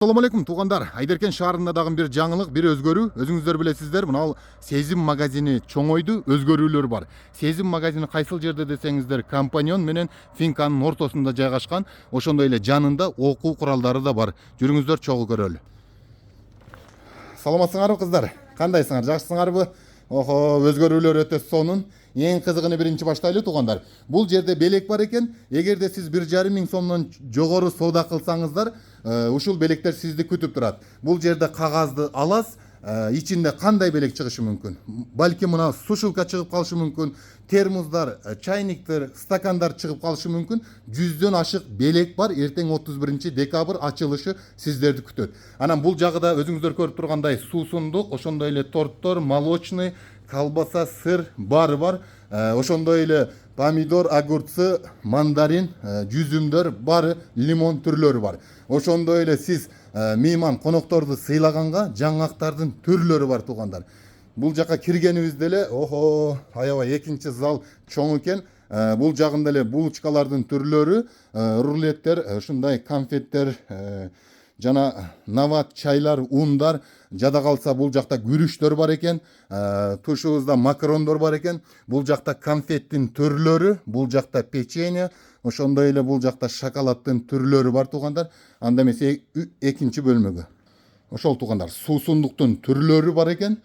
Assalamu алейкум туугандар. Айдеркен шаарында дагы бир жаңылык, бир өзгөрүү. Өзүңүздөр билесиздер, мына Сезим магазини чоңойду, өзгөрүүлөр бар. Сезим магазини кайсыл жерде десеңиздер, Компаньон менен Финканын ортосунда жайгашкан. Ошондой эле жанында окуу куралдары да бар. Жүрүңүздөр чогуу көрөлү. Саламатсыңарбы кыздар? Кандайсыңар? Жакшысыңарбы? Охо, өзгөрүүлөр өтө сонун. Эң кызыгыны биринчи баштайлы туугандар. Бул жерде белек бар экен. Эгерде сиз 1,5 миң сомдон жогору соода кылсаңыздар, ушул белектер сизди күтүп турат. Бул жерде кагазды аласыз, ичинде кандай белек чыгышы мүмкүн? Балки мына сушилка чыгып калышы мүмкүн, термоздар, чайниктер, стакандар чыгып калышы мүмкүн. 100дөн ашык белек бар. Эртең 31 декабрь ачылышы сиздерди күтөт. Анан бул жагыда өзүңүздөр көрүп тургандай суусундук, ошондой эле торттор, молочный, колбаса, сыр бары бар. Ошондой эле помидор, огурцы, мандарин, жүзүмдөр бары, лимон түрлөрү бар. Ошондой эле сиз мейман конокторду сыйлаганга жаңактардын түрлөрү бар туугандар. Бул жака киргенибизде эле, охо, аябай экинчи зал чоң экен. Бул жагында эле булочкалардын түрлөрү, рулеттер, ушундай конфеттер, жана нават, чайлар, ундар, жада калса бул жакта күрүчтөр бар экен, тушубузда макарондор бар экен. Бул жакта конфеттин түрлөрү, бул жакта печенье, ошондой эле бул жакта шоколаддын түрлөрү бар туугандар. Анда эмесе экинчи бөлмөгө. Ошол туугандар, суусундуктун түрлөрү бар экен.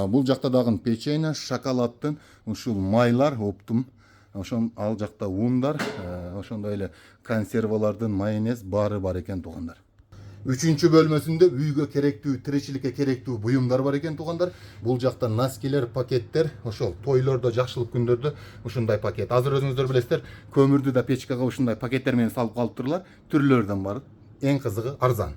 Бул жакта дагы печенье, шоколаддын ушул майлар, оптум. Ошон ал жакта ундар, ошондой эле консервалардын майонез бары бар экен туугандар. Үчүнчү бөлмөсүндө үйгө керектүү, тиричиликке керектүү буюмдар бар экен туугандар. Бул жакта носкилер, пакеттер, ошол тойлордо, жакшылык күндөрдө ушундай пакет. Азыр өзүңүздөр билесиздер, көмүрдү да печкага ушундай пакеттер менен салып калып турлар. Түрлөрдөн бар. Эң кызыгы арзан.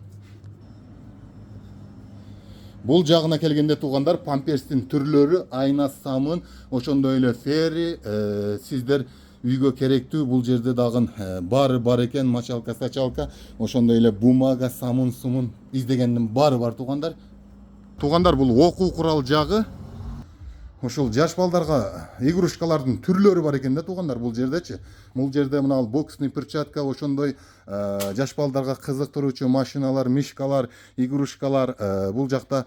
Бул жагына келгенде туугандар, памперстин түрлөрү, айна, самын, ошондой эле фери, сиздер үйгө керектүү бул жерде дагы бары бар экен, мочалка, сачалка, ошондой эле бумага, самын, сумун издегендин бары бар туугандар. Туугандар, бул окуу курал жагы. Ошол жаш балдарга игрушкалардын түрлөрү бар экен да туугандар бул жердечи. Бул жерде мына боксный перчатка, ошондой жаш балдарга кызыктыруучу машиналар, мишкалар, игрушкалар, бул жакта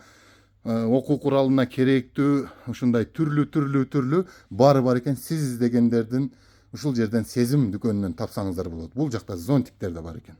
окуу куралына керектүү ушундай түрлүү бары бар экен. Сиз издегендердин ушул жерден Сезим дүкөнүнөн тапсаңыздар болот. Бул жакта зонтиктер да бар экен.